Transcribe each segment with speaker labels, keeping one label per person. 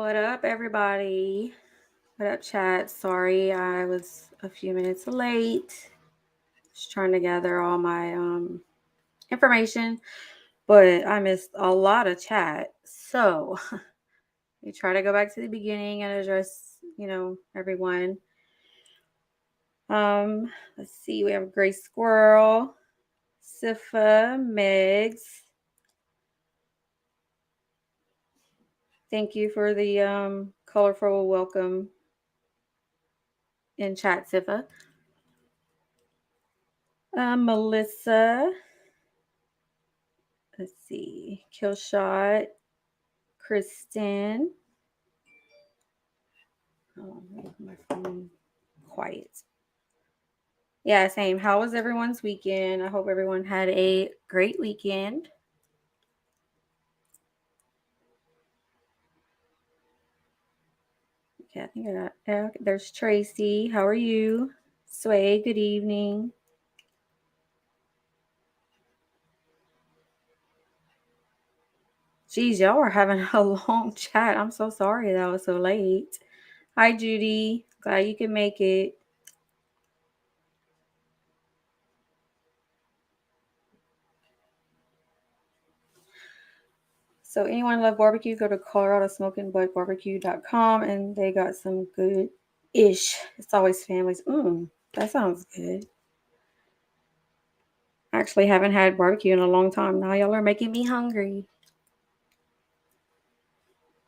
Speaker 1: What up, everybody? What up, chat? Sorry, I was a few minutes late. Just trying to gather all my information, but I missed a lot of chat. So we try to go back to the beginning and address, everyone. Let's see. We have Gray Squirrel, Sifa, Megs. Thank you for the colorful welcome in chat, Sifa. Melissa. Let's see. Killshot. Kristen. Oh, my phone quiet. Yeah, same. How was everyone's weekend? I hope everyone had a great weekend. Okay, I think I got. Okay, there's Tracy. How are you? Sway. Good evening. Geez, y'all are having a long chat. I'm so sorry that I was so late. Hi, Judy. Glad you can make it. So anyone love barbecue, go to coloradosmokingbuttbarbecue.com and they got some good-ish. It's always families. That sounds good. I actually haven't had barbecue in a long time. Now y'all are making me hungry.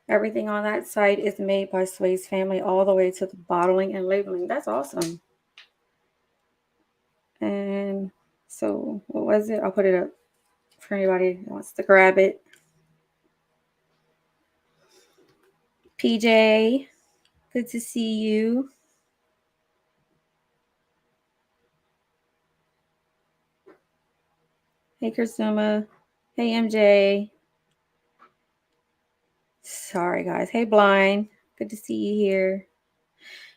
Speaker 1: Everything on that site is made by Sway's family all the way to the bottling and labeling. That's awesome. And so what was it? I'll put it up for anybody who wants to grab it. PJ, good to see you. Hey, Kursuma. Hey, MJ. Sorry, guys. Hey, Blind. Good to see you here.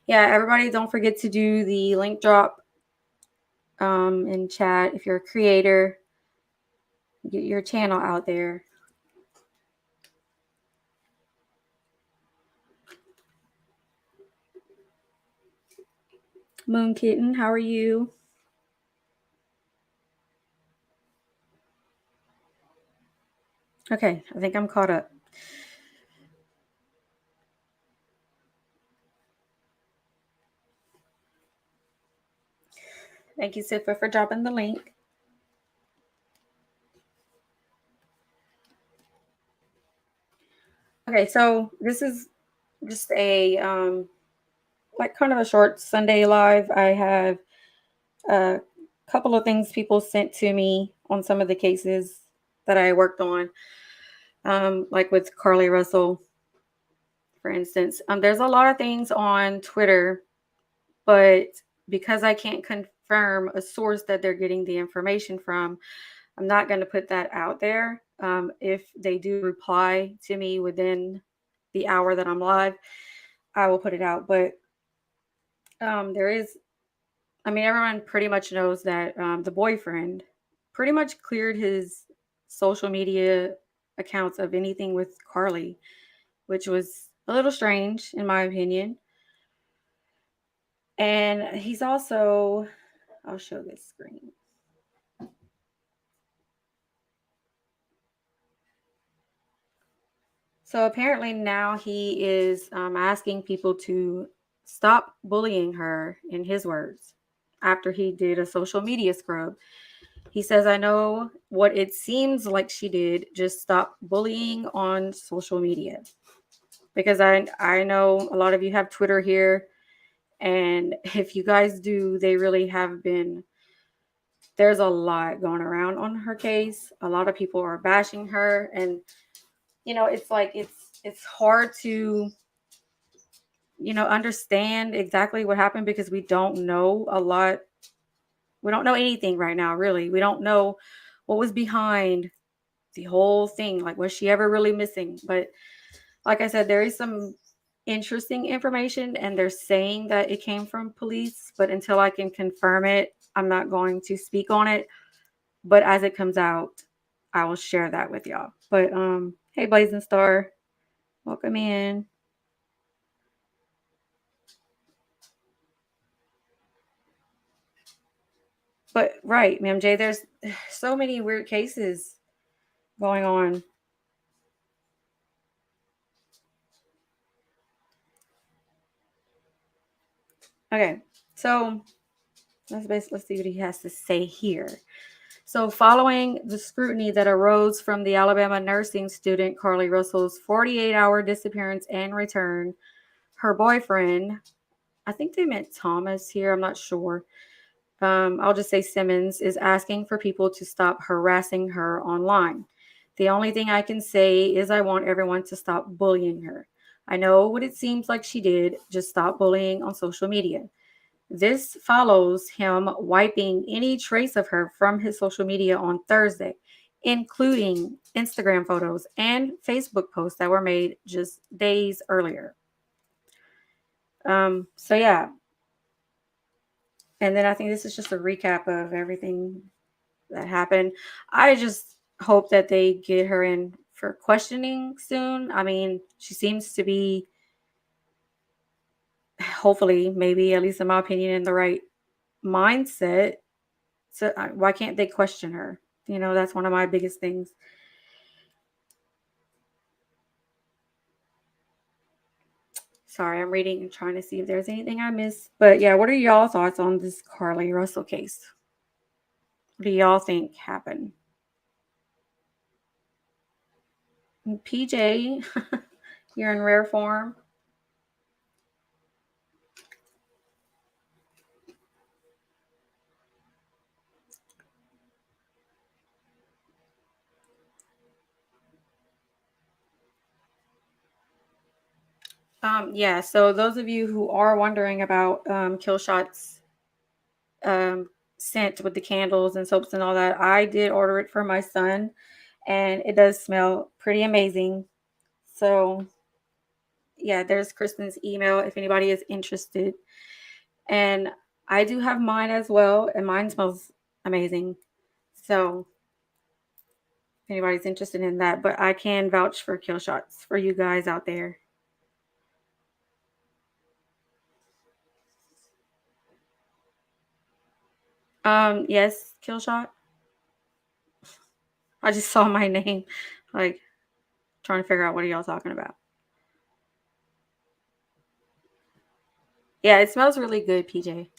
Speaker 1: Yeah, everybody, don't forget to do the link drop in chat. If you're a creator, get your channel out there. Moon Kitten, how are you? Okay, I think I'm caught up. Thank you, Sifa, for dropping the link. Okay, so this is just a like kind of a short Sunday live. I have a couple of things people sent to me on some of the cases that I worked on, like with Carly Russell, for instance. There's a lot of things on Twitter, but because I can't confirm a source that they're getting the information from, I'm not going to put that out there. If they do reply to me within the hour that I'm live, I will put it out. But there is, I mean, everyone pretty much knows that the boyfriend pretty much cleared his social media accounts of anything with Carly, which was a little strange in my opinion. And he's also, I'll show this screen. So apparently now he is asking people to stop bullying her, in his words, after he did a social media scrub. He says, I know what it seems like she did. Just stop bullying on social media. Because I know a lot of you have Twitter here. And if you guys do, they really have been, there's a lot going around on her case. A lot of people are bashing her. And, it's like, it's hard to understand exactly what happened because we don't know a lot. We don't know anything right now, really. We don't know what was behind the whole thing. Like, was she ever really missing? But like I said, there is some interesting information and they're saying that it came from police, but until I can confirm it, I'm not going to speak on it. But as it comes out, I will share that with y'all. But hey, Blazing Star, welcome in. But right, Ma'am J, there's so many weird cases going on. Okay, so let's see what he has to say here. So, following the scrutiny that arose from the Alabama nursing student Carly Russell's 48-hour disappearance and return, her boyfriend, I think they meant Thomas here, I'm not sure. I'll just say Simmons is asking for people to stop harassing her online. The only thing I can say is I want everyone to stop bullying her. I know what it seems like she did, just stop bullying on social media. This follows him wiping any trace of her from his social media on Thursday, including Instagram photos and Facebook posts that were made just days earlier. So yeah, and then I think this is just a recap of everything that happened. I just hope that they get her in for questioning soon. I mean, she seems to be, hopefully, maybe, at least in my opinion, in the right mindset. So why can't they question her? That's one of my biggest things. Sorry, I'm reading and trying to see if there's anything I missed. But yeah, what are y'all thoughts on this Carly Russell case? What do y'all think happened? And PJ, you're in rare form. Yeah, so those of you who are wondering about kill shots um, scent with the candles and soaps and all that, I did order it for my son, and it does smell pretty amazing. So yeah, there's Kristen's email if anybody is interested. And I do have mine as well, and mine smells amazing. So if anybody's interested in that, but I can vouch for kill shots for you guys out there. Yes, kill shot. I just saw my name, like trying to figure out what are y'all talking about. Yeah, it smells really good, PJ.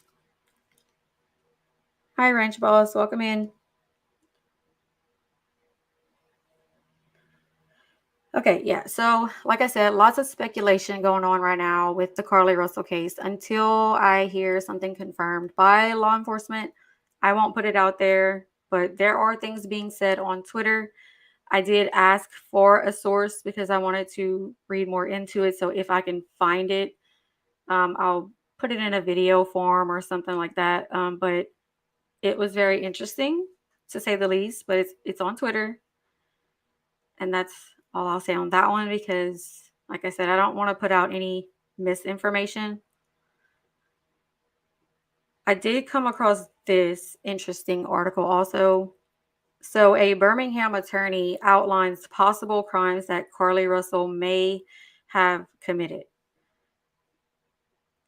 Speaker 1: Hi, Ranch Boss. Welcome in. Okay, yeah. So, like I said, lots of speculation going on right now with the Carly Russell case. Until I hear something confirmed by law enforcement, I won't put it out there. But there are things being said on Twitter. I did ask for a source because I wanted to read more into it. So, if I can find it, I'll put it in a video form or something like that. But it was very interesting to say the least. But it's on Twitter. And that's all I'll say on that one because, like I said, I don't want to put out any misinformation. I did come across this interesting article also. So, a Birmingham attorney outlines possible crimes that Carly Russell may have committed.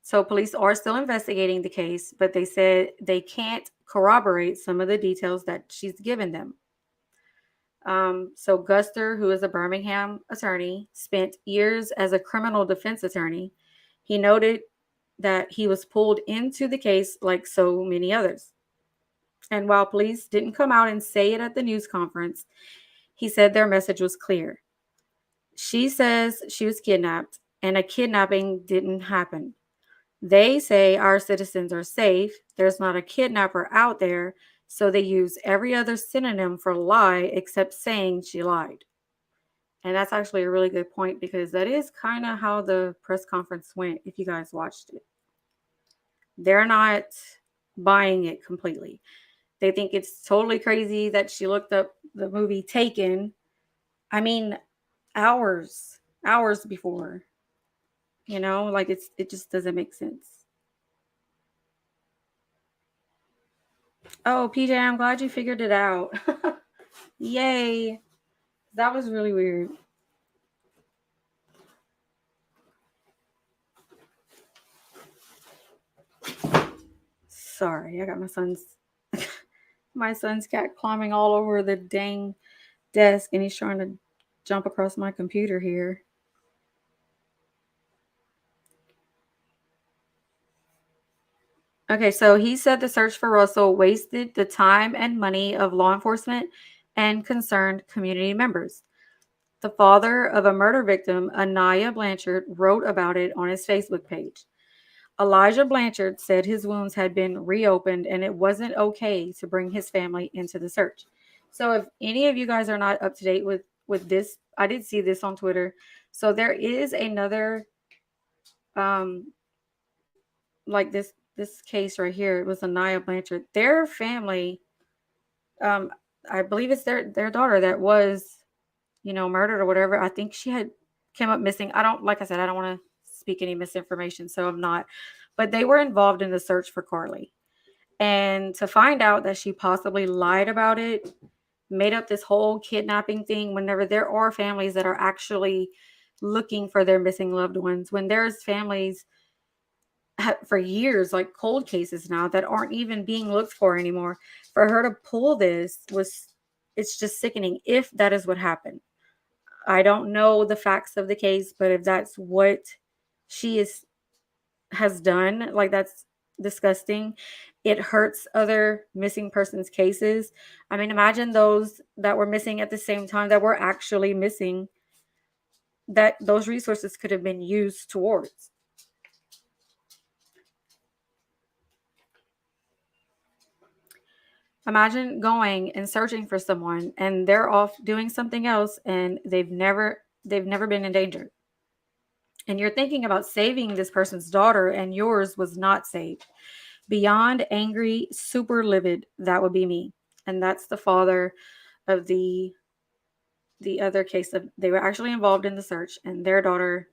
Speaker 1: So, police are still investigating the case, but they said they can't corroborate some of the details that she's given them. So Guster, who is a Birmingham attorney, spent years as a criminal defense attorney. He noted that he was pulled into the case like so many others. And while police didn't come out and say it at the news conference, he said their message was clear. She says she was kidnapped, and a kidnapping didn't happen. They say our citizens are safe. There's not a kidnapper out there, so they use every other synonym for lie except saying she lied. And that's actually a really good point because that is kind of how the press conference went if you guys watched it. They're not buying it completely. They think it's totally crazy that she looked up the movie Taken. I mean, hours before. Like it just doesn't make sense. Oh, PJ, I'm glad you figured it out. Yay. That was really weird. Sorry, I got my son's My son's cat climbing all over the dang desk and he's trying to jump across my computer here. Okay, so he said the search for Russell wasted the time and money of law enforcement and concerned community members. The father of a murder victim, Anaya Blanchard, wrote about it on his Facebook page. Elijah Blanchard said his wounds had been reopened and it wasn't okay to bring his family into the search. So if any of you guys are not up to date with this, I did see this on Twitter. So there is another um like this case right here. It was Anaya Blanchard. Their family, um, I believe it's their daughter that was, murdered or whatever. I think she had came up missing. I don't like I said, I don't want to speak any misinformation, so I'm not. But they were involved in the search for Carly. And to find out that she possibly lied about it, made up this whole kidnapping thing whenever there are families that are actually looking for their missing loved ones, when there's families for years, like cold cases now that aren't even being looked for anymore. For her to pull this it's just sickening if that is what happened. I don't know the facts of the case, but if that's what she has done, like that's disgusting. It hurts other missing persons cases. I mean, imagine those that were missing at the same time that were actually missing, that those resources could have been used towards. Imagine going and searching for someone and they're off doing something else and they've never been in danger. And you're thinking about saving this person's daughter and yours was not saved. Beyond angry, super livid, that would be me. And that's the father of the other case of they were actually involved in the search and their daughter,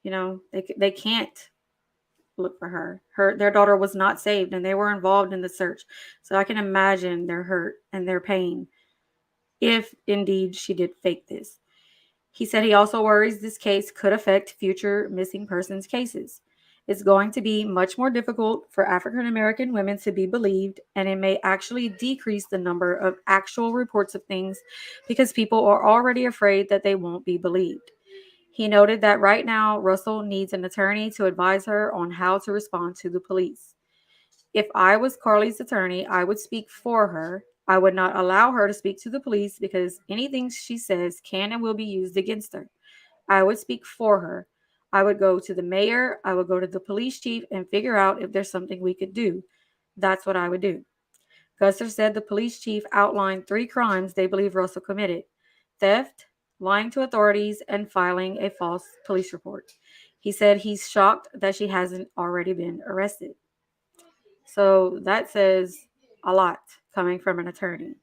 Speaker 1: they can't look for her. Their daughter was not saved and they were involved in the search. So I can imagine their hurt and their pain if indeed she did fake this. He said he also worries this case could affect future missing persons cases. It's going to be much more difficult for African American women to be believed, and it may actually decrease the number of actual reports of things because people are already afraid that they won't be believed. He noted that right now, Russell needs an attorney to advise her on how to respond to the police. If I was Carly's attorney, I would speak for her. I would not allow her to speak to the police because anything she says can and will be used against her. I would speak for her. I would go to the mayor, I would go to the police chief and figure out if there's something we could do. That's what I would do. Gusser said the police chief outlined 3 crimes they believe Russell committed: theft, lying to authorities, and filing a false police report. He said he's shocked that she hasn't already been arrested. So that says a lot coming from an attorney.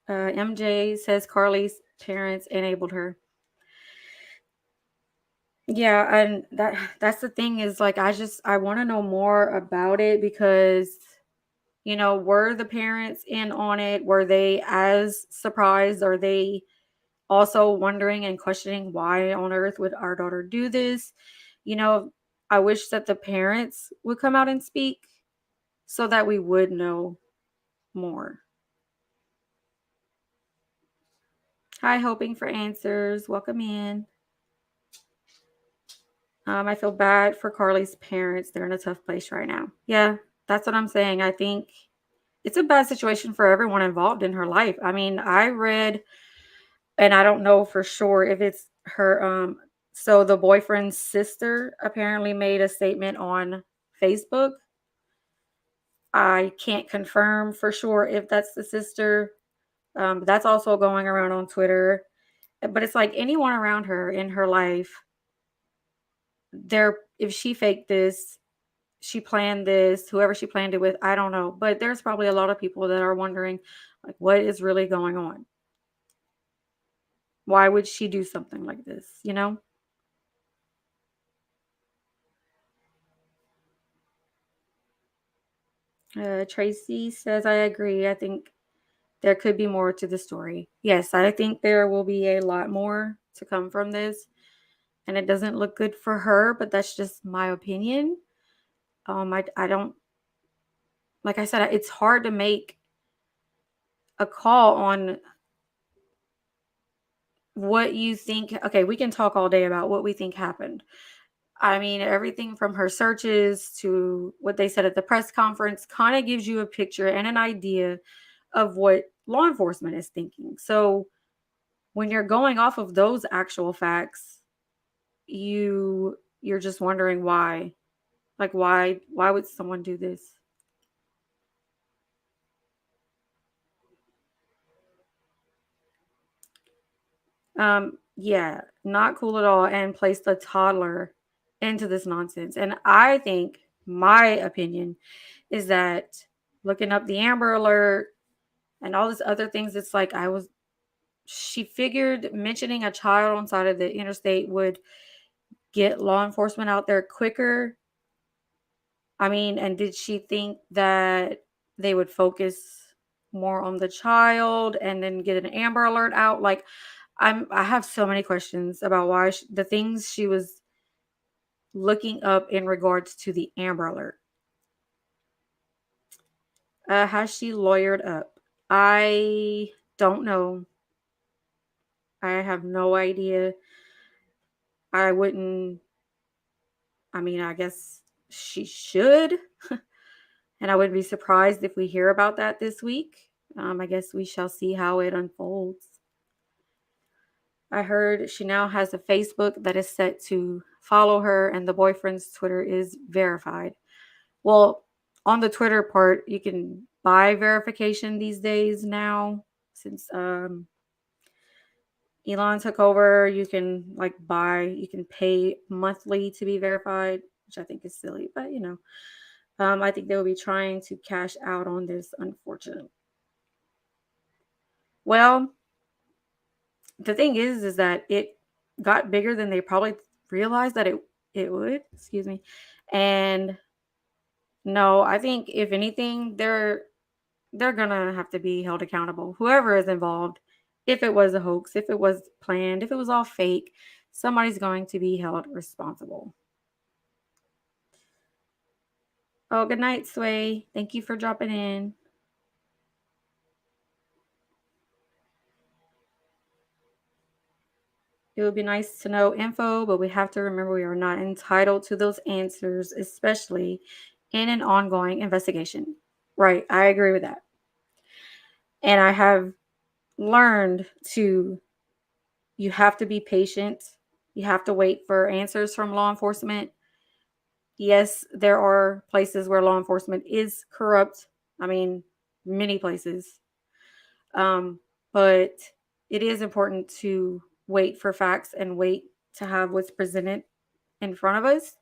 Speaker 1: MJ says Carly's parents enabled her. Yeah, and that's the thing is like I want to know more about it because were the parents in on it? Were they as surprised? Are they also wondering and questioning why on earth would our daughter do this? You know, I wish that the parents would come out and speak so that we would know more. Hi, hoping for answers. Welcome in. I feel bad for Carly's parents. They're in a tough place right now. Yeah, that's what I'm saying. I think it's a bad situation for everyone involved in her life. I mean, I read, and I don't know for sure if it's her. So the boyfriend's sister apparently made a statement on Facebook. I can't confirm for sure if that's the sister. But that's also going around on Twitter. But it's like anyone around her in her life, if she faked this, she planned this, whoever she planned it with, I don't know. But there's probably a lot of people that are wondering, like, what is really going on? Why would she do something like this? Tracy says, I agree. I think there could be more to the story. Yes, I think there will be a lot more to come from this. and it doesn't look good for her, but that's just my opinion. I don't, like I said, it's hard to make a call on what you think. Okay, we can talk all day about what we think happened. I mean, everything from her searches to what they said at the press conference kind of gives you a picture and an idea of what law enforcement is thinking. So when you're going off of those actual facts, you're just wondering why. Like why would someone do this? Yeah, not cool at all, and placed a toddler into this nonsense. And I think my opinion is that looking up the Amber Alert and all this other things, it's like she figured mentioning a child on side of the interstate would get law enforcement out there quicker. I mean, and did she think that they would focus more on the child and then get an Amber Alert out? Like, I have so many questions about why the things she was looking up in regards to the Amber Alert. Has she lawyered up? I don't know. I have no idea. I wouldn't. I mean, I guess she should, and I wouldn't be surprised if we hear about that this week. I guess we shall see how it unfolds. I heard she now has a Facebook that is set to follow her, and the boyfriend's Twitter is verified. Well, on the Twitter part, you can buy verification these days now. Since Elon took over, you can you can pay monthly to be verified, which I think is silly, but I think they will be trying to cash out on this, unfortunately. Well, the thing is that it got bigger than they probably realized that it would. Excuse me. And no, I think if anything, they're gonna have to be held accountable. Whoever is involved, if it was a hoax, if it was planned, if it was all fake, somebody's going to be held responsible. Oh, good night, Sway. Thank you for dropping in. It would be nice to know info, but we have to remember we are not entitled to those answers, especially in an ongoing investigation. Right, I agree with that. And I have learned to you have to be patient. You have to wait for answers from law enforcement. Yes, there are places where law enforcement is corrupt. I mean, many places. But it is important to wait for facts and wait to have what's presented in front of us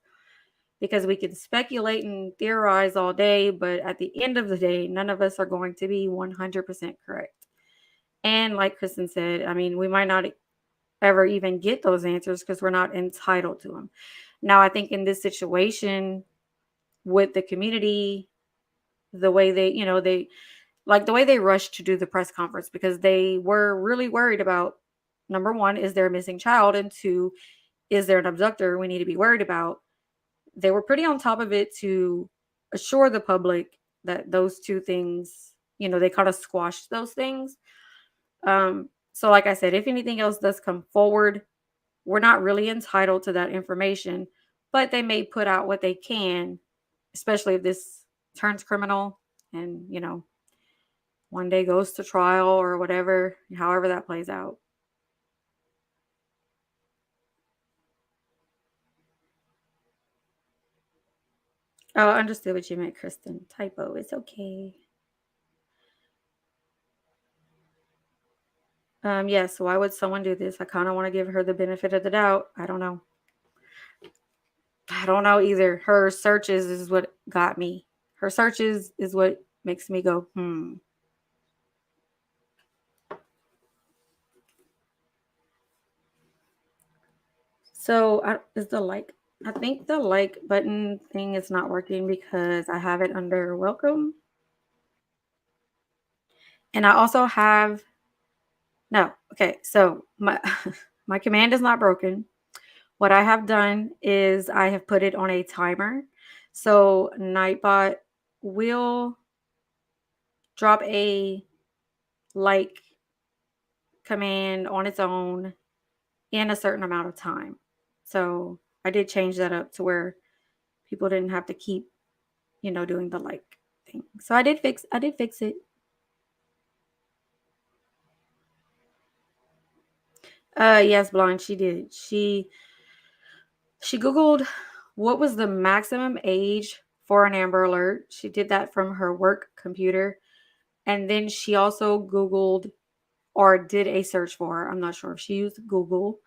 Speaker 1: because we can speculate and theorize all day, but at the end of the day, none of us are going to be 100% correct. And like Kristen said, I mean, we might not ever even get those answers because we're not entitled to them. Now, I think in this situation with the community, the way they like the way they rushed to do the press conference because they were really worried about number one, is there a missing child? And two, is there an abductor we need to be worried about? They were pretty on top of it to assure the public that those two things, they kind of squashed those things. So like I said, if anything else does come forward, we're not really entitled to that information, but they may put out what they can, especially if this turns criminal and, one day goes to trial or whatever, however that plays out. Oh, I understood what you meant, Kristen. Typo. It's okay. Yes, why would someone do this? I kind of want to give her the benefit of the doubt. I don't know. I don't know either. Her searches is what got me. Her searches is what makes me go, hmm. So is the like, I think the like button thing is not working because I have it under welcome. And I also no, okay. So my, my command is not broken. What I have done is I have put it on a timer. So Nightbot will drop a like command on its own in a certain amount of time. So I did change that up to where people didn't have to keep, doing the like thing. So I did fix it. Yes, Blonde, she did. She Googled what was the maximum age for an Amber Alert. She did that from her work computer. And then she also Googled or did a search for, I'm not sure if she used Google.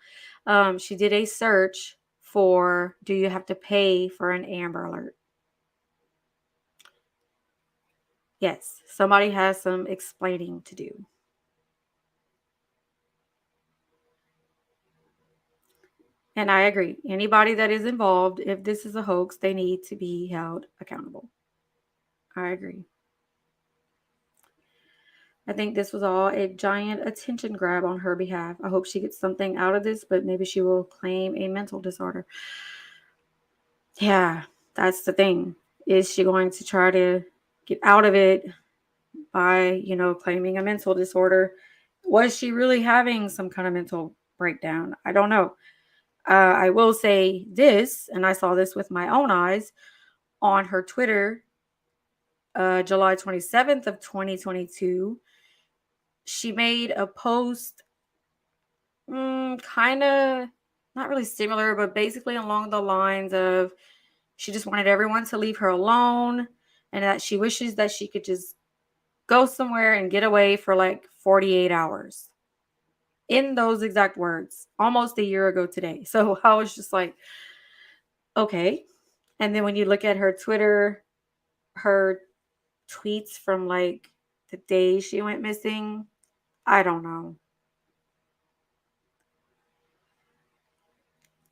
Speaker 1: She did a search for, do you have to pay for an Amber Alert? Yes, somebody has some explaining to do. And I agree. Anybody that is involved, if this is a hoax, they need to be held accountable. I agree. I think this was all a giant attention grab on her behalf. I hope she gets something out of this, but maybe she will claim a mental disorder. Yeah, that's the thing. Is she going to try to get out of it by, claiming a mental disorder? Was she really having some kind of mental breakdown? I don't know. I will say this, and I saw this with my own eyes on her Twitter, July 27th of 2022. She made a post, kind of not really similar, but basically along the lines of she just wanted everyone to leave her alone and that she wishes that she could just go somewhere and get away for like 48 hours. In those exact words, almost a year ago today. So I was just like, okay. And then when you look at her Twitter, her tweets from like the day she went missing, I don't know.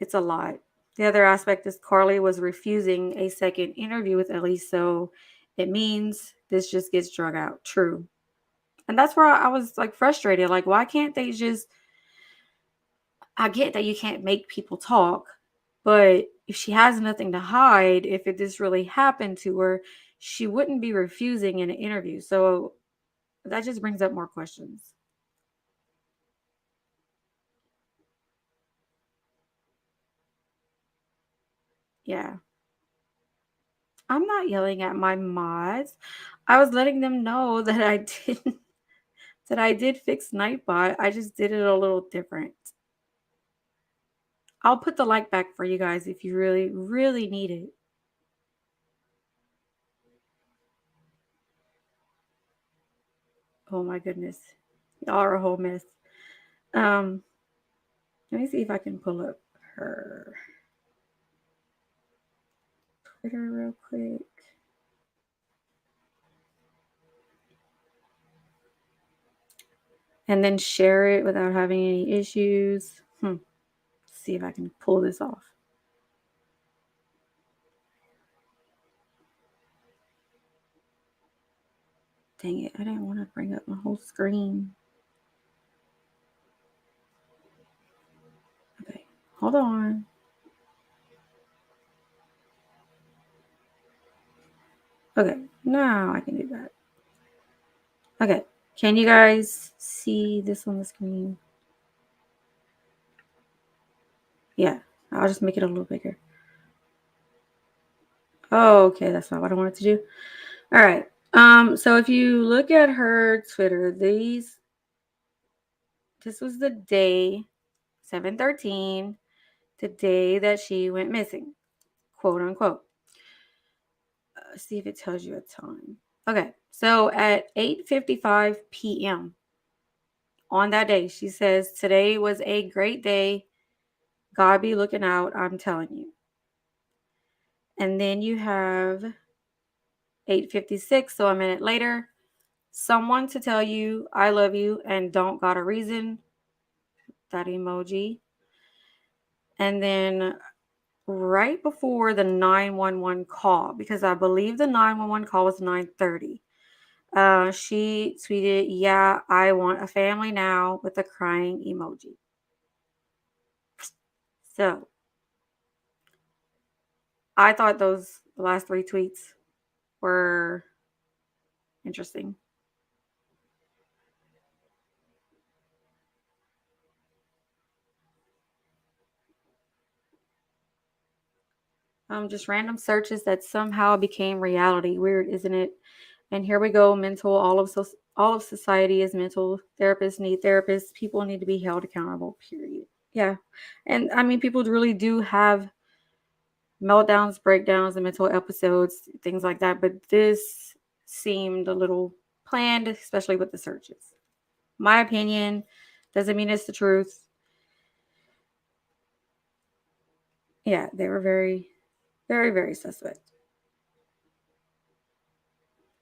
Speaker 1: It's a lot. The other aspect is Carly was refusing a second interview with Elise, so it means this just gets drug out. True. And that's where I was like frustrated. Like, why can't they just? I get that you can't make people talk, but if she has nothing to hide, if this really happened to her, she wouldn't be refusing an interview. So that just brings up more questions. Yeah. I'm not yelling at my mods. I was letting them know that I didn't that I did fix Nightbot. I just did it a little different. I'll put the like back for you guys if you really, really need it. Oh my goodness. Y'all are a whole mess. Um, Let me see if I can pull up her Twitter real quick. And then share it without having any issues. See if I can pull this off. Dang it, I didn't want to bring up my whole screen. Okay, hold on. Okay, now I can do that. Okay, can you guys see this on the screen? Yeah, I'll just make it a little bigger. Oh, okay, that's not what I wanted to do. All right. So if you look at her Twitter, this was the day 7/13, the day that she went missing, quote unquote. See if it tells you a time. Okay, so at 8:55 p.m. on that day, she says, "Today was a great day. God be looking out, I'm telling you." And then you have 8:56, so a minute later, someone to tell you I love you and don't got a reason, that emoji. And then right before the 911 call, because I believe the 911 call was 9:30. She tweeted, "Yeah, I want a family now," with a crying emoji. So I thought those last three tweets were interesting. Just random searches that somehow became reality. Weird, isn't it? And here we go. Mental. All of society is mental. Therapists need therapists. People need to be held accountable. Period. Yeah, and I mean, people really do have meltdowns, breakdowns, and mental episodes, things like that. But this seemed a little planned, especially with the searches. My opinion doesn't mean it's the truth. Yeah, they were very, very, very suspect.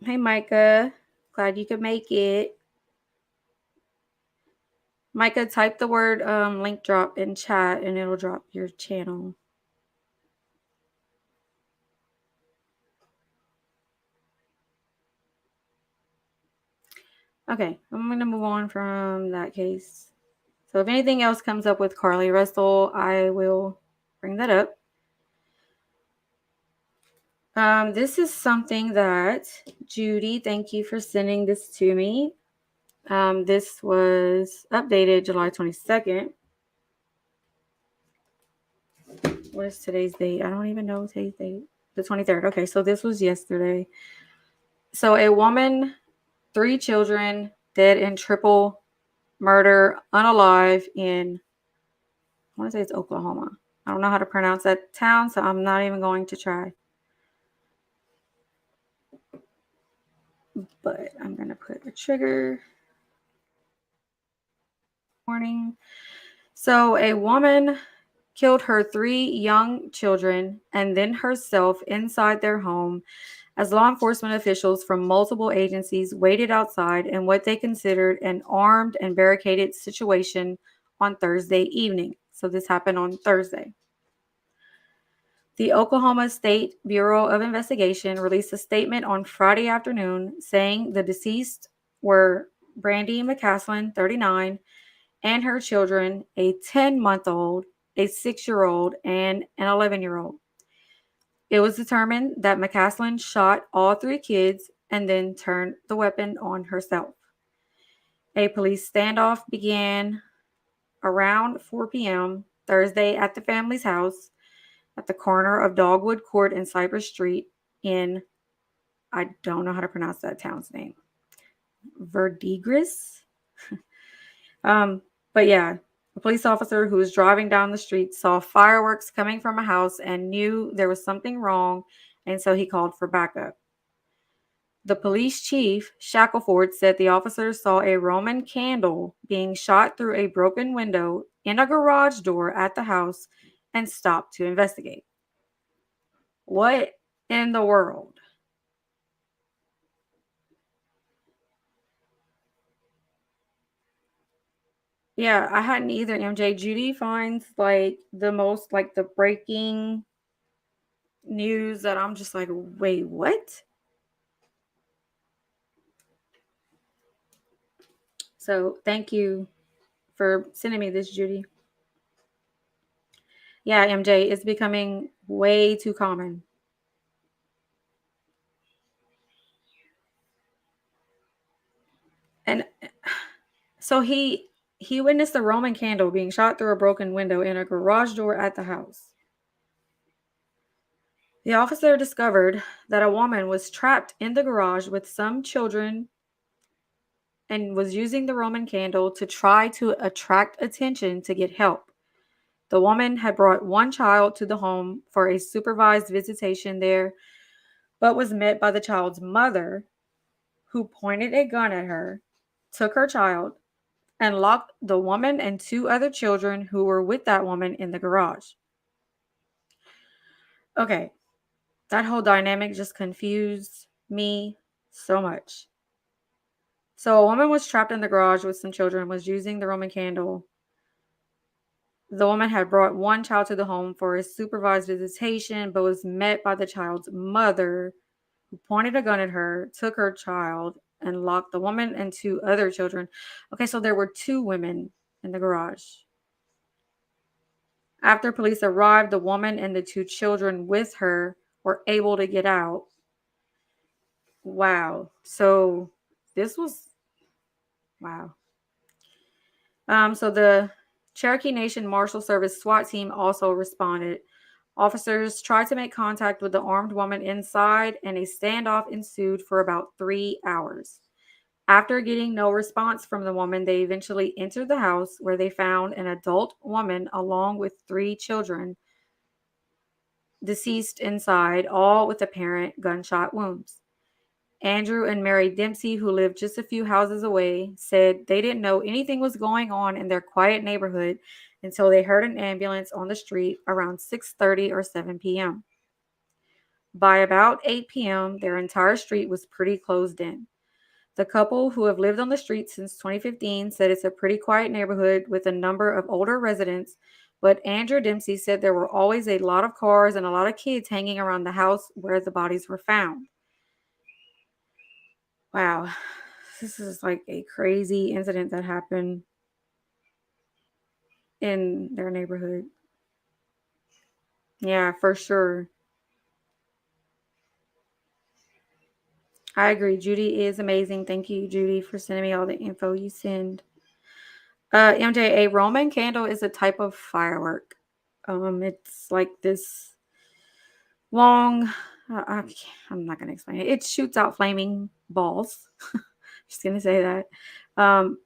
Speaker 1: Hey, Micah. Glad you could make it. Micah, type the word link drop in chat and it'll drop your channel. Okay, I'm going to move on from that case. So if anything else comes up with Carly Russell, I will bring that up. This is something that Judy, thank you for sending this to me. This was updated July 22nd. What is today's date? I don't even know today's date. The 23rd. Okay, so this was yesterday. So a woman, 3 children, dead in triple murder, unalive in, I want to say it's Oklahoma. I don't know how to pronounce that town, so I'm not even going to try. But I'm going to put a trigger warning. So a woman killed her 3 young children and then herself inside their home as law enforcement officials from multiple agencies waited outside in what they considered an armed and barricaded situation on Thursday evening. So this happened on Thursday. The Oklahoma State Bureau of Investigation released a statement on Friday afternoon saying the deceased were Brandy McCaslin, 39, and her children, a 10-month-old, a 6-year-old, and an 11-year-old. It was determined that McCaslin shot all 3 kids and then turned the weapon on herself. A police standoff began around 4 p.m. Thursday at the family's house at the corner of Dogwood Court and Cypress Street in, I don't know how to pronounce that town's name, Verdigris. But yeah, a police officer who was driving down the street saw fireworks coming from a house and knew there was something wrong, and so he called for backup. The police chief, Shackelford, said the officers saw a Roman candle being shot through a broken window in a garage door at the house and stopped to investigate. What in the world? Yeah, I hadn't either, MJ. Judy finds like the most like the breaking news that I'm just like, wait, what? So thank you for sending me this, Judy. Yeah, MJ, it's becoming way too common. And so he witnessed a Roman candle being shot through a broken window in a garage door at the house. The officer discovered that a woman was trapped in the garage with some children and was using the Roman candle to try to attract attention to get help. The woman had brought one child to the home for a supervised visitation there, but was met by the child's mother, who pointed a gun at her, took her child, and locked the woman and 2 other children who were with that woman in the garage. Okay, that whole dynamic just confused me so much. So a woman was trapped in the garage with some children, was using the Roman candle. The woman had brought one child to the home for a supervised visitation, but was met by the child's mother, who pointed a gun at her, took her child, and locked the woman and 2 other children. Okay, so there were 2 women in the garage. After police arrived, the woman and the two children with her were able to get out. Wow. So this was wow. So the Cherokee Nation Marshal Service SWAT team also responded. Officers tried to make contact with the armed woman inside, and a standoff ensued for about 3 hours. After getting no response from the woman, they eventually entered the house where they found an adult woman along with three children deceased inside, all with apparent gunshot wounds. Andrew and Mary Dempsey, who lived just a few houses away, said they didn't know anything was going on in their quiet neighborhood until they heard an ambulance on the street around 6:30 or 7 p.m. By about 8 p.m., their entire street was pretty closed in. The couple, who have lived on the street since 2015, said it's a pretty quiet neighborhood with a number of older residents, but Andrew Dempsey said there were always a lot of cars and a lot of kids hanging around the house where the bodies were found. Wow. This is like a crazy incident that happened in their neighborhood. Yeah, for sure. I agree. Judy is amazing. Thank you, Judy, for sending me all the info you send. MJ, a Roman candle is a type of firework. It's like this long. I'm not gonna explain it. It shoots out flaming balls. Just gonna say that.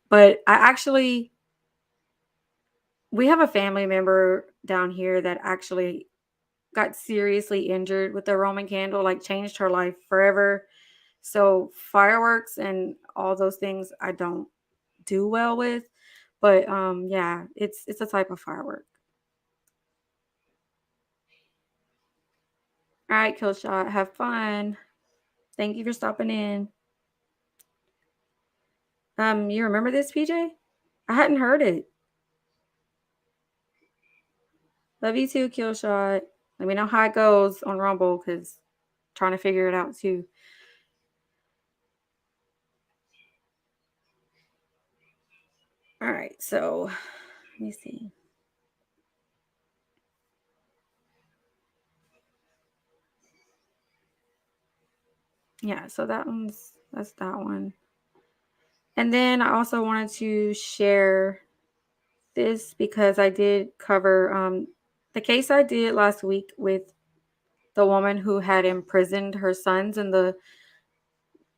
Speaker 1: But I actually, we have a family member down here that actually got seriously injured with the Roman candle, like changed her life forever. So fireworks and all those things I don't do well with. But yeah, it's a type of firework. All right, Killshot, have fun. Thank you for stopping in. You remember this, PJ? I hadn't heard it. Love you too, Killshot. Let me know how it goes on Rumble because trying to figure it out too. All right, so let me see. Yeah, so that's that one. And then I also wanted to share this because I did cover the case I did last week with the woman who had imprisoned her sons and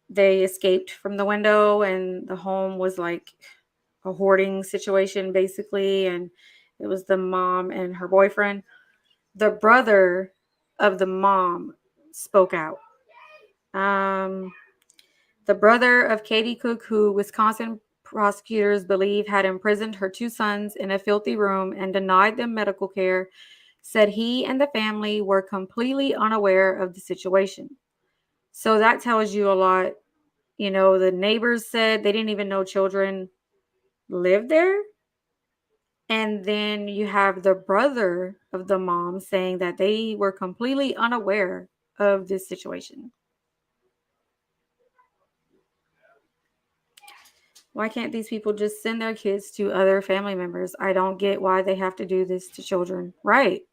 Speaker 1: they escaped from the window and the home was like a hoarding situation basically, and it was the mom and her boyfriend. The brother of the mom spoke out. Um The brother of Katie Cook, who Wisconsin prosecutors believe had imprisoned her two sons in a filthy room and denied them medical care, said he and the family were completely unaware of the situation. So that tells you a lot. You know, the neighbors said they didn't even know children lived there. And then you have the brother of the mom saying that they were completely unaware of this situation. Why can't these people just send their kids to other family members? I don't get why they have to do this to children. Right.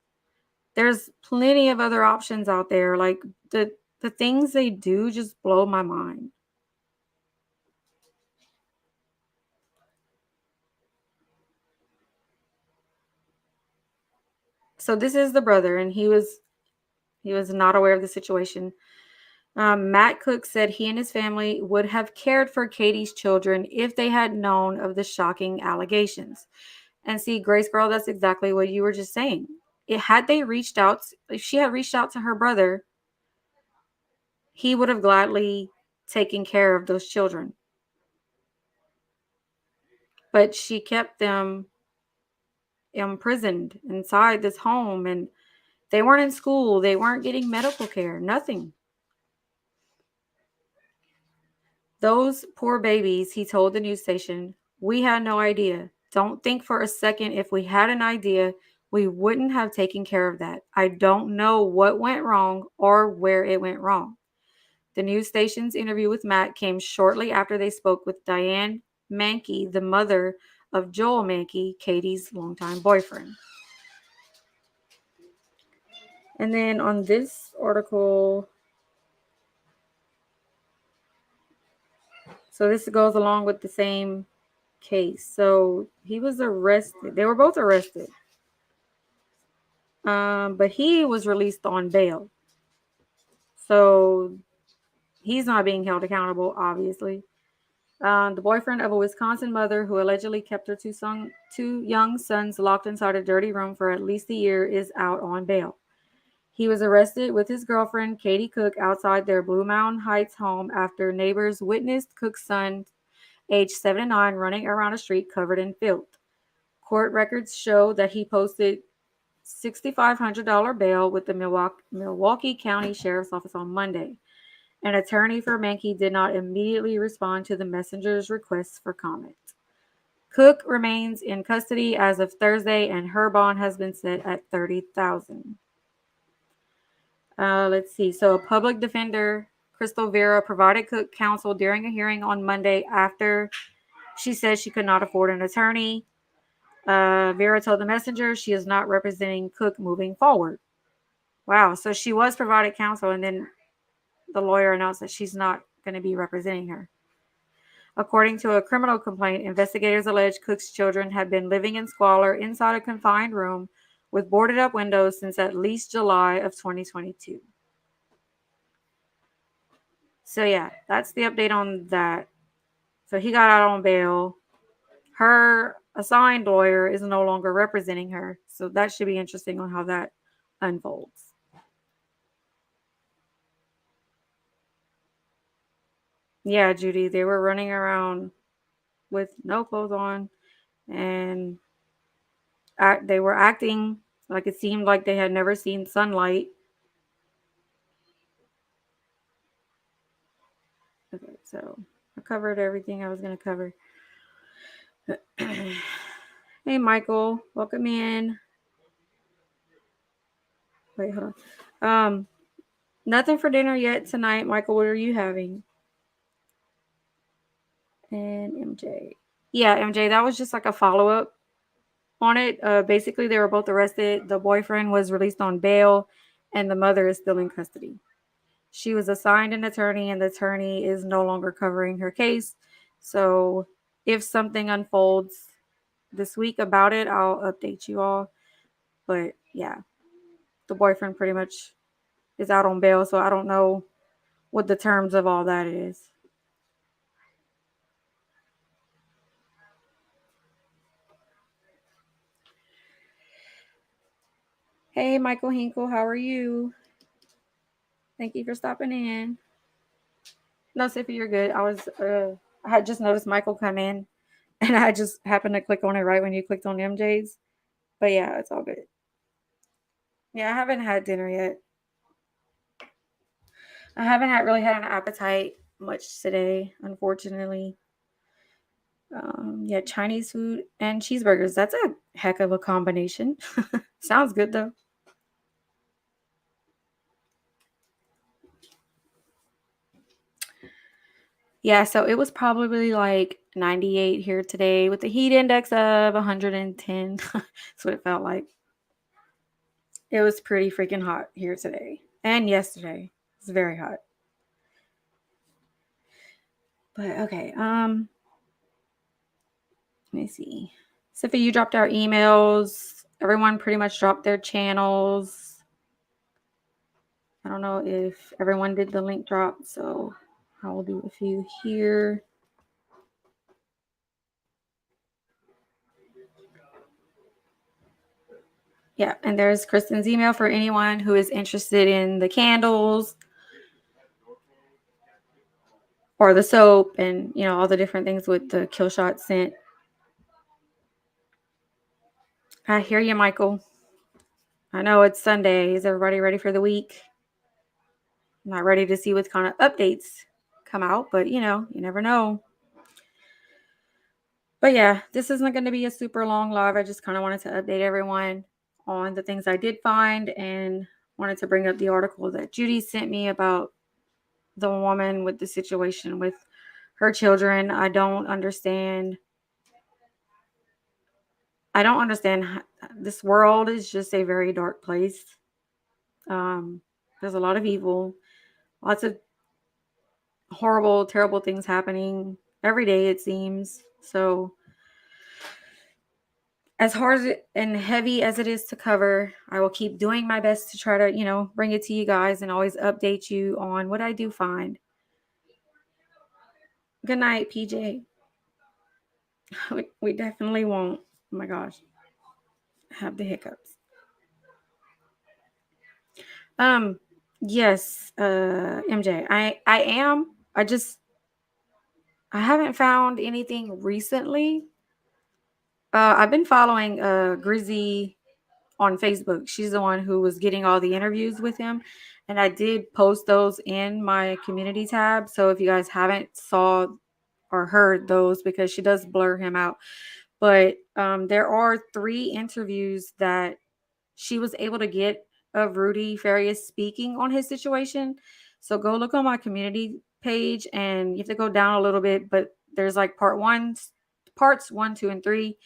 Speaker 1: There's plenty of other options out there. Like the things they do just blow my mind. So this is the brother and he was not aware of the situation. Matt Cook said he and his family would have cared for Katie's children if they had known of the shocking allegations. And see, Grace Girl, that's exactly what you were just saying. It had they reached out, if she had reached out to her brother, he would have gladly taken care of those children. But she kept them imprisoned inside this home and they weren't in school, they weren't getting medical care, nothing. Those poor babies, he told the news station, we had no idea. Don't think for a second if we had an idea, we wouldn't have taken care of that. I don't know what went wrong or where it went wrong. The news station's interview with Matt came shortly after they spoke with Diane Mankey, the mother of Joel Mankey, Katie's longtime boyfriend. And then on this article, so this goes along with the same case. So he was arrested. They were both arrested. But he was released on bail. So he's not being held accountable, obviously. The boyfriend of a Wisconsin mother who allegedly kept her two young sons locked inside a dirty room for at least a year is out on bail. He was arrested with his girlfriend, Katie Cook, outside their Blue Mountain Heights home after neighbors witnessed Cook's son, age 7 and 9, running around a street covered in filth. Court records show that he posted $6,500 bail with the Milwaukee County Sheriff's Office on Monday. An attorney for Mankey did not immediately respond to the messenger's requests for comment. Cook remains in custody as of Thursday, and her bond has been set at $30,000. Let's see. So, a public defender, Crystal Vera, provided Cook counsel during a hearing on Monday after she said she could not afford an attorney. Vera told the messenger she is not representing Cook moving forward. Wow. So she was provided counsel, and then the lawyer announced that she's not going to be representing her. According to a criminal complaint, investigators allege Cook's children have been living in squalor inside a confined room with boarded up windows since at least July of 2022. So yeah, that's the update on that. So he got out on bail. Her assigned lawyer is no longer representing her. So that should be interesting on how that unfolds. Yeah, Judy, they were running around with no clothes on, and they were acting like it seemed like they had never seen sunlight. Okay, so I covered everything I was going to cover. Hey, Michael, welcome in. Wait, hold on. Nothing for dinner yet tonight. Michael, what are you having? And MJ. Yeah, MJ, that was just like a follow up on it. Basically, they were both arrested. The boyfriend was released on bail, and the mother is still in custody. She was assigned an attorney, and the attorney is no longer covering her case. So, if something unfolds this week about it, I'll update you all. But yeah, the boyfriend pretty much is out on bail, so I don't know what the terms of all that is. Hey, Michael Hinkle, how are you? Thank you for stopping in. No, Sippy, you're good. I had just noticed Michael come in, and I just happened to click on it right when you clicked on MJ's. But yeah, it's all good. Yeah, I haven't had dinner yet. I haven't really had an appetite much today, unfortunately. Yeah, Chinese food and cheeseburgers. That's a heck of a combination. Sounds good though. Yeah, so it was probably like 98 here today with a heat index of 110. That's what it felt like. It was pretty freaking hot here today and yesterday. It's very hot. But okay, let me see. Sophie, you dropped our emails. Everyone pretty much dropped their channels. I don't know if everyone did the link drop, so I will do a few here. Yeah, and there's Kristen's email for anyone who is interested in the candles or the soap and, all the different things with the kill shot scent. I hear you, Michael. I know it's Sunday. Is everybody ready for the week? I'm not ready to see what kind of updates come out, but you never know. But yeah, this isn't going to be a super long live. I just kind of wanted to update everyone on the things I did find and wanted to bring up the article that Judy sent me about the woman with the situation with her children. I don't understand. This world is just a very dark place. Um, there's a lot of evil, lots of horrible, terrible things happening every day, it seems. So, as hard and heavy as it is to cover, I will keep doing my best to try to, bring it to you guys and always update you on what I do find. Good night, PJ. We definitely won't. Oh my gosh, have the hiccups. Um, yes, MJ. I am. I haven't found anything recently. I've been following Grizzy on Facebook. She's the one who was getting all the interviews with him, and I did post those in my community tab. So if you guys haven't saw or heard those, because she does blur him out, but there are 3 interviews that she was able to get of Rudy Farias speaking on his situation. So go look on my community page, and you have to go down a little bit, but there's like parts 1, 2, and 3.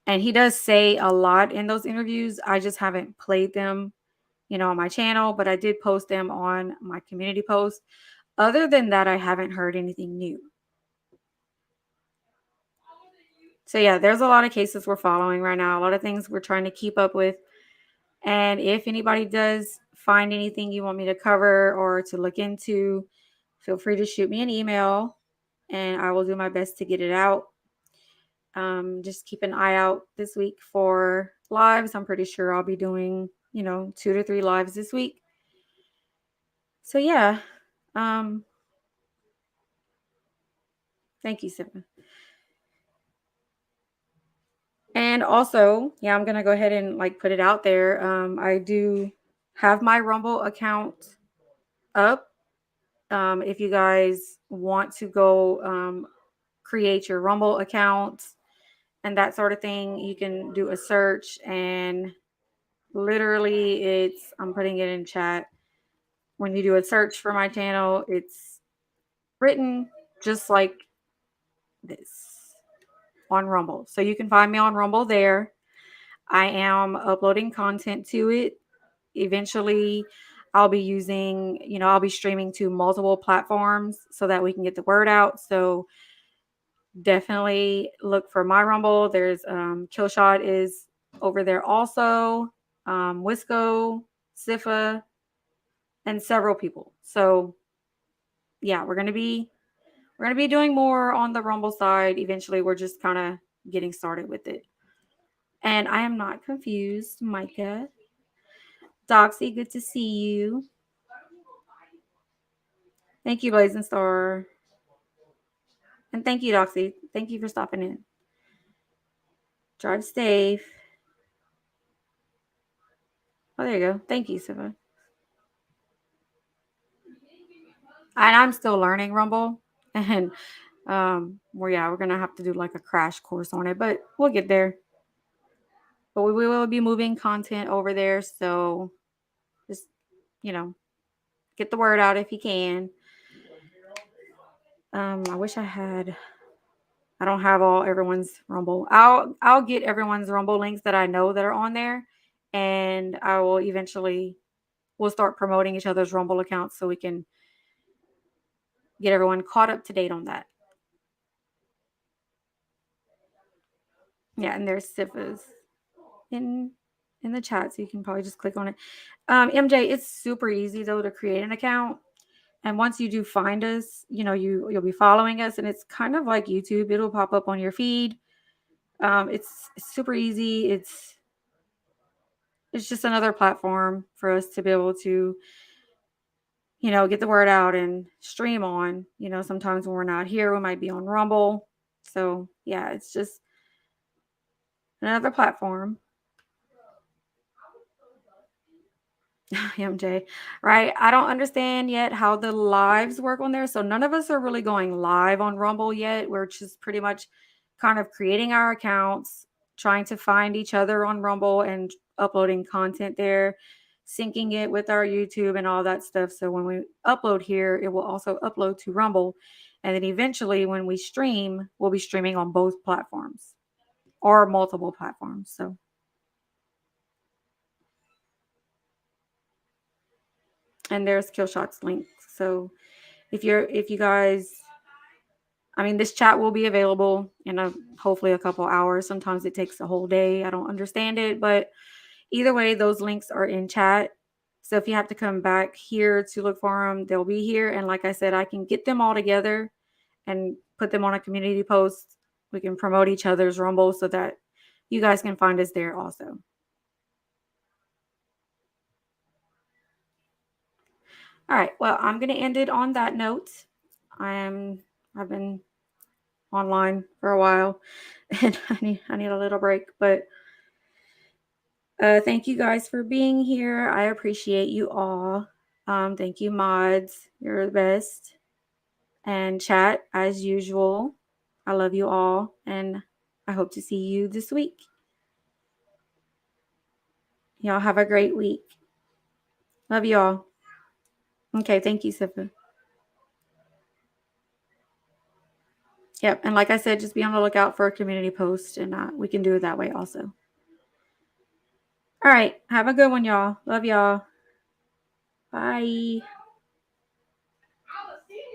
Speaker 1: And he does say a lot in those interviews. I just haven't played them, on my channel, but I did post them on my community post. Other than that, I haven't heard anything new. So yeah, there's a lot of cases we're following right now, a lot of things we're trying to keep up with. And if anybody does find anything you want me to cover or to look into, feel free to shoot me an email and I will do my best to get it out. Just keep an eye out this week for lives. I'm pretty sure I'll be doing, 2 to 3 lives this week. So yeah. Um, Thank you, Siva. And also, yeah, I'm gonna go ahead and like put it out there. I do have my Rumble account up. If you guys want to go create your Rumble account and that sort of thing, you can do a search, and literally I'm putting it in chat. When you do a search for my channel, it's written just like this on Rumble. So you can find me on Rumble there. I am uploading content to it. Eventually, I'll be streaming to multiple platforms so that we can get the word out. So definitely look for my Rumble. There's Killshot is over there also, Wisco, Sifa, and several people. So yeah, we're gonna be doing more on the Rumble side. Eventually, we're just kind of getting started with it. And I am not confused, Micah. Doxy, good to see you. Thank you, Blazing Star. And thank you, Doxy. Thank you for stopping in. Drive safe. Oh, there you go. Thank you, Siva. And I'm still learning Rumble. And we're gonna have to do like a crash course on it, but we'll get there. But we will be moving content over there, so just you know, get the word out if you can. I wish I don't have all everyone's Rumble. I'll get everyone's Rumble links that I know that are on there, and I will eventually we'll start promoting each other's Rumble accounts so we can get everyone caught up to date on that. Yeah, and there's Sifa's in in the chat, so you can probably just click on it. MJ, it's super easy though to create an account. And once you do find us, you'll be following us, and it's kind of like YouTube. It'll pop up on your feed. It's super easy. It's just another platform for us to be able to, get the word out and stream on. Sometimes when we're not here, we might be on Rumble. So yeah, it's just another platform. MJ, right? I don't understand yet how the lives work on there. So none of us are really going live on Rumble yet. We're just pretty much kind of creating our accounts, trying to find each other on Rumble and uploading content there, syncing it with our YouTube and all that stuff. So when we upload here, it will also upload to Rumble. And then eventually when we stream, we'll be streaming on both platforms or multiple platforms. So and there's Kill Shots link. So if you guys, I mean, this chat will be available in hopefully a couple hours. Sometimes it takes a whole day. I don't understand it, but either way, those links are in chat. So if you have to come back here to look for them, they'll be here. And like I said, I can get them all together and put them on a community post. We can promote each other's Rumble so that you guys can find us there also. All right. Well, I'm going to end it on that note. I've been online for a while and I need a little break, but thank you guys for being here. I appreciate you all. Thank you, mods. You're the best. And chat, as usual. I love you all, and I hope to see you this week. Y'all have a great week. Love you all. Okay, thank you, Sifa. Yep, and like I said, just be on the lookout for a community post, and we can do it that way also. All right, have a good one, y'all. Love y'all. Bye.